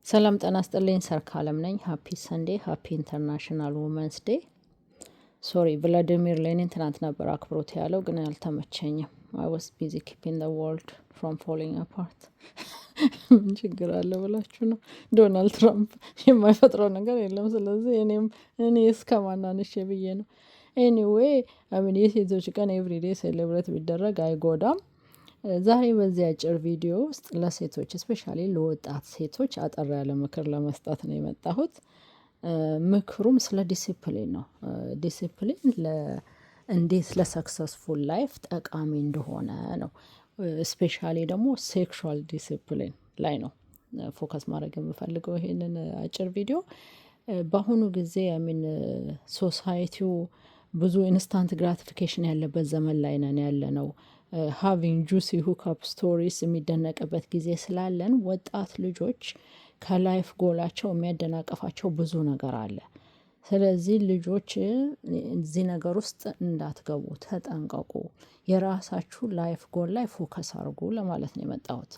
ሰላም ጤና ይስጥልኝ። ሰርካለም ነኝ። ሃፒ ሰንዴ፣ ሃፒ ኢንተርናሽናል ውመንስ ዴይ። ሶሪ ቭላዲሚር ሌኒን ትናንት ነበር አክብሮት ያለው፣ ግን አልተመቸኝም። አይ ዋስ ቢዚ ኪፒንግ ዘ ወርልድ ፍሮም ፎሊንግ አፓርት። ምን ችግር አለ ብላችሁ ነው? ዶናልድ ትራምፕ የማይፈጥረው ነገር የለም። ስለዚህ እኔ እስከ ማናንሽ ብዬ ነው። ኤኒዌይ አሚን የሴቶች ቀን ኤቭሪዴ ሴሌብሬት ቢደረግ አይጎዳም። ዛሬ በዚህ አጭር ቪዲዮ ውስጥ ለሴቶች ስፔሻሊ ለወጣት ሴቶች አጠር ያለ ምክር ለመስጠት ነው የመጣሁት። ምክሩም ስለ ዲሲፕሊን ነው። ዲሲፕሊን እንዴት ለሰክሰስፉል ላይፍ ጠቃሚ እንደሆነ ነው። ስፔሻሊ ደግሞ ሴክሹዋል ዲሲፕሊን ላይ ነው ፎከስ ማድረግ የምፈልገው ይሄንን አጭር ቪዲዮ። በአሁኑ ጊዜ ሶሳይቲው ብዙ ኢንስታንት ግራቲፊኬሽን ያለበት ዘመን ላይ ነን ያለ ነው። ሃቪንግ ጁሲ ሁክአፕ ስቶሪስ የሚደነቅበት ጊዜ ስላለን ወጣት ልጆች ከላይፍ ጎላቸው የሚያደናቀፋቸው ብዙ ነገር አለ። ስለዚህ ልጆች እዚህ ነገር ውስጥ እንዳትገቡ ተጠንቀቁ። የራሳችሁ ላይፍ ጎል ላይ ፎከስ አድርጉ ለማለት ነው የመጣሁት።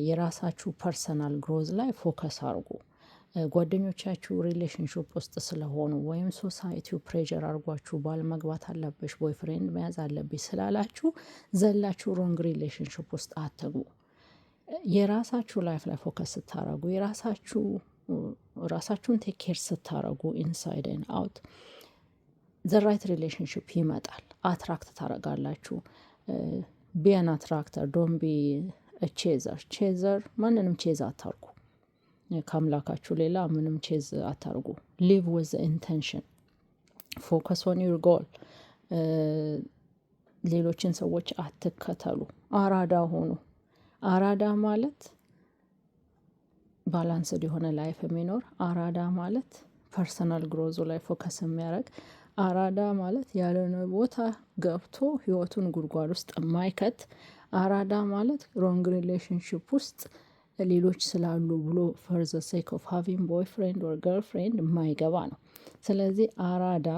የራሳችሁ ፐርሰናል ግሮዝ ላይ ፎከስ አድርጉ። ጓደኞቻችሁ ሪሌሽንሽፕ ውስጥ ስለሆኑ ወይም ሶሳይቲው ፕሬዠር አድርጓችሁ ባል መግባት አለብሽ ቦይ ፍሬንድ መያዝ አለብሽ ስላላችሁ ዘላችሁ ሮንግ ሪሌሽንሽፕ ውስጥ አትግቡ። የራሳችሁ ላይፍ ላይ ፎከስ ስታረጉ ራሳችሁን ቴክ ኬር ስታረጉ ኢንሳይድ ኤንድ አውት ዘ ራይት ሪሌሽንሽፕ ይመጣል። አትራክት ታረጋላችሁ። ቢያን አትራክተር ዶን ቢ ቼዘር ማንንም ቼዝ አታርጉ። ከአምላካችሁ ሌላ ምንም ቼዝ አታርጉ። ሊቭ ዊዝ ኢንቴንሽን ፎከስ ኦን ዩር ጎል። ሌሎችን ሰዎች አትከተሉ። አራዳ ሆኑ። አራዳ ማለት ባላንስድ የሆነ ላይፍ የሚኖር አራዳ ማለት ፐርሰናል ግሮዙ ላይ ፎከስ የሚያደርግ አራዳ ማለት ያልሆነ ቦታ ገብቶ ህይወቱን ጉድጓድ ውስጥ የማይከት አራዳ ማለት ሮንግ ሪሌሽንሽፕ ውስጥ ሌሎች ስላሉ ብሎ ፎር ዘ ሴክ ኦፍ ሃቪንግ ቦይፍሬንድ ኦር ገርልፍሬንድ የማይገባ ነው። ስለዚህ አራዳ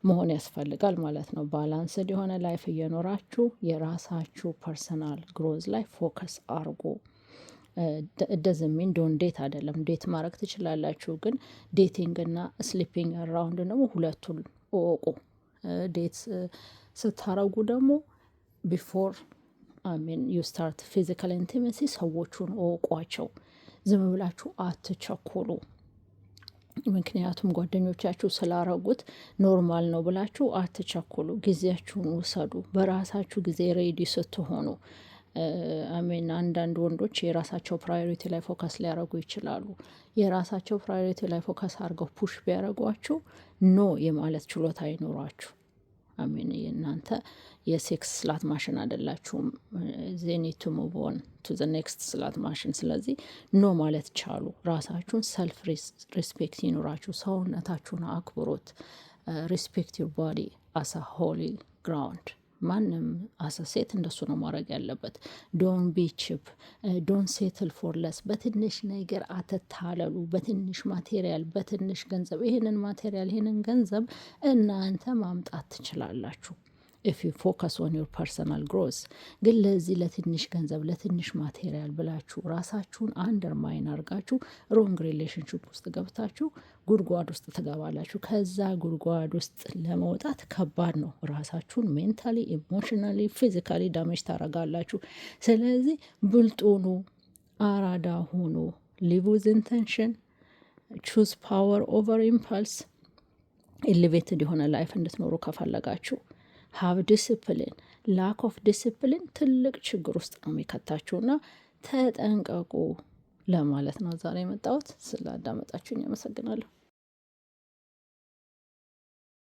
መሆን ያስፈልጋል ማለት ነው። ባላንስድ የሆነ ላይፍ እየኖራችሁ የራሳችሁ ፐርሰናል ግሮዝ ላይ ፎከስ አርጉ። ደዝሚን ዶን ዴት አይደለም። ዴት ማድረግ ትችላላችሁ፣ ግን ዴቲንግ እና ስሊፒንግ አራውንድ ደግሞ ሁለቱን እወቁ። ዴት ስታረጉ ደግሞ ቢፎር ዩ ስታርት ፊዚካል ኢንቲሜሲ ሰዎቹን እወቋቸው። ዝም ብላችሁ አትቸኩሉ። ምክንያቱም ጓደኞቻችሁ ስላረጉት ኖርማል ነው ብላችሁ አትቸኩሉ። ጊዜያችሁን ውሰዱ። በራሳችሁ ጊዜ ሬዲ ስትሆኑ አንዳንድ ወንዶች የራሳቸው ፕራዮሪቲ ላይ ፎከስ ሊያደርጉ ይችላሉ። የራሳቸው ፕራዮሪቲ ላይ ፎከስ አድርገው ፑሽ ቢያደርጓችሁ ኖ የማለት ችሎታ አይኖራችሁ። እናንተ የሴክስ ስላት ማሽን አይደላችሁም። they need to move on to the next ስላት ማሽን። ስለዚህ ኖ ማለት ቻሉ። ራሳችሁን ሰልፍ ሪስፔክት ይኖራችሁ። ሰውነታችሁን አክብሮት። ሪስፔክት ዩር ቦዲ አስ አ ሆሊ ግራውንድ። ማንም አሰ ሴት እንደሱ ነው ማድረግ ያለበት። ዶን ቢ ቺፕ ዶን ሴትል ፎር ለስ። በትንሽ ነገር አትታለሉ። በትንሽ ማቴሪያል፣ በትንሽ ገንዘብ። ይሄንን ማቴሪያል ይሄንን ገንዘብ እናንተ ማምጣት ትችላላችሁ if you focus on your personal growth። ግን ለዚህ ለትንሽ ገንዘብ ለትንሽ ማቴሪያል ብላችሁ ራሳችሁን አንደርማይን አርጋችሁ ሮንግ ሪሌሽንሽፕ ውስጥ ገብታችሁ ጉድጓድ ውስጥ ትገባላችሁ። ከዛ ጉድጓድ ውስጥ ለመውጣት ከባድ ነው። ራሳችሁን ሜንታሊ፣ ኢሞሽናሊ፣ ፊዚካሊ ዳሜጅ ታረጋላችሁ። ስለዚህ ብልጡኑ አራዳ ሆኖ ሊቭ ዊዝ ኢንቴንሽን ቹዝ ፓወር ኦቨር ኢምፐልስ። ኤሌቬትድ የሆነ ላይፍ እንድትኖሩ ከፈለጋችሁ ሃቭ ዲስፕሊን። ላክ ኦፍ ዲስፕሊን ትልቅ ችግር ውስጥ ነው የሚከታችሁና ተጠንቀቁ ለማለት ነው ዛሬ የመጣሁት። ስላዳመጣችሁኝ አመሰግናለሁ።